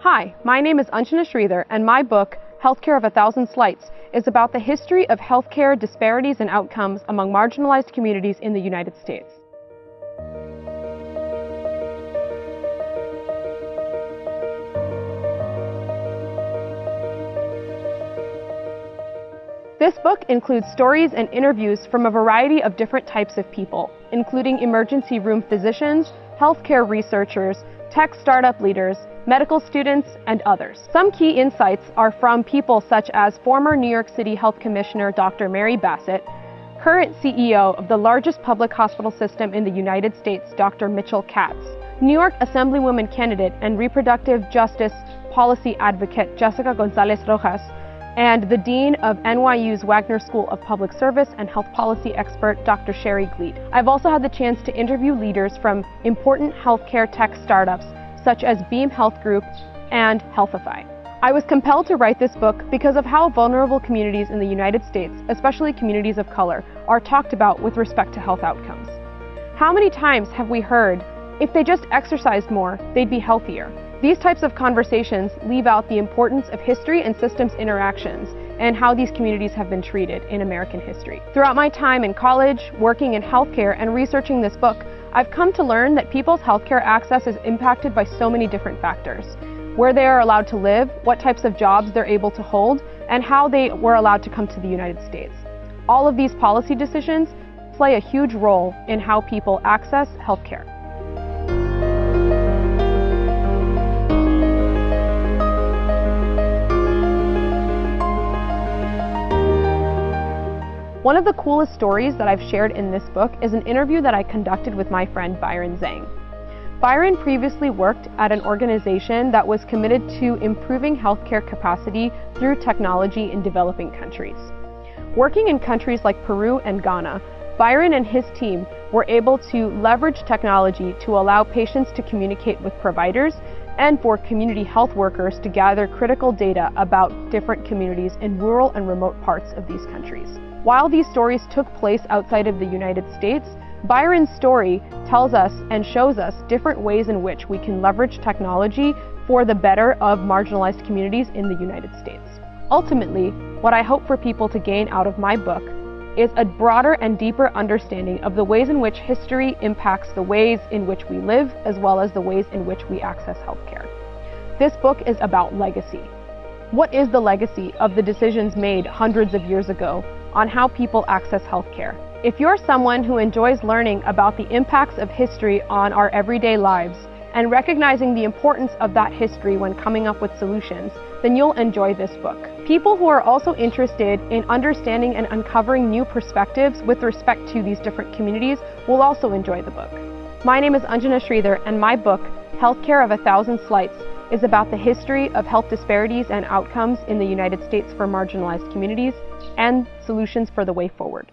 Hi, my name is Anjana Sreedhar, and my book, Healthcare of 1,000 Slights, is about the history of healthcare disparities and outcomes among marginalized communities in the United States. This book includes stories and interviews from a variety of different types of people, including emergency room physicians, healthcare researchers, tech startup leaders, medical students, and others. Some key insights are from people such as former New York City Health Commissioner Dr. Mary Bassett, current CEO of the largest public hospital system in the United States, Dr. Mitchell Katz, New York Assemblywoman candidate and reproductive justice policy advocate Jessica Gonzalez Rojas, and the Dean of NYU's Wagner School of Public Service and health policy expert, Dr. Sherry Gleed. I've also had the chance to interview leaders from important healthcare tech startups such as Beam Health Group and Healthify. I was compelled to write this book because of how vulnerable communities in the United States, especially communities of color, are talked about with respect to health outcomes. How many times have we heard, if they just exercised more, they'd be healthier? These types of conversations leave out the importance of history and systems interactions and how these communities have been treated in American history. Throughout my time in college, working in healthcare, and researching this book, I've come to learn that people's healthcare access is impacted by so many different factors. Where they are allowed to live, what types of jobs they're able to hold, and how they were allowed to come to the United States. All of these policy decisions play a huge role in how people access healthcare. One of the coolest stories that I've shared in this book is an interview that I conducted with my friend Byron Zhang. Byron previously worked at an organization that was committed to improving healthcare capacity through technology in developing countries. Working in countries like Peru and Ghana, Byron and his team were able to leverage technology to allow patients to communicate with providers and for community health workers to gather critical data about different communities in rural and remote parts of these countries. While these stories took place outside of the United States, Byron's story tells us and shows us different ways in which we can leverage technology for the better of marginalized communities in the United States. Ultimately, what I hope for people to gain out of my book is a broader and deeper understanding of the ways in which history impacts the ways in which we live, as well as the ways in which we access healthcare. This book is about legacy. What is the legacy of the decisions made hundreds of years ago on how people access healthcare? If you're someone who enjoys learning about the impacts of history on our everyday lives and recognizing the importance of that history when coming up with solutions, then you'll enjoy this book. People who are also interested in understanding and uncovering new perspectives with respect to these different communities will also enjoy the book. My name is Anjana Sreedhar, and my book, Healthcare of 1,000 Slights, is about the history of health disparities and outcomes in the United States for marginalized communities and solutions for the way forward.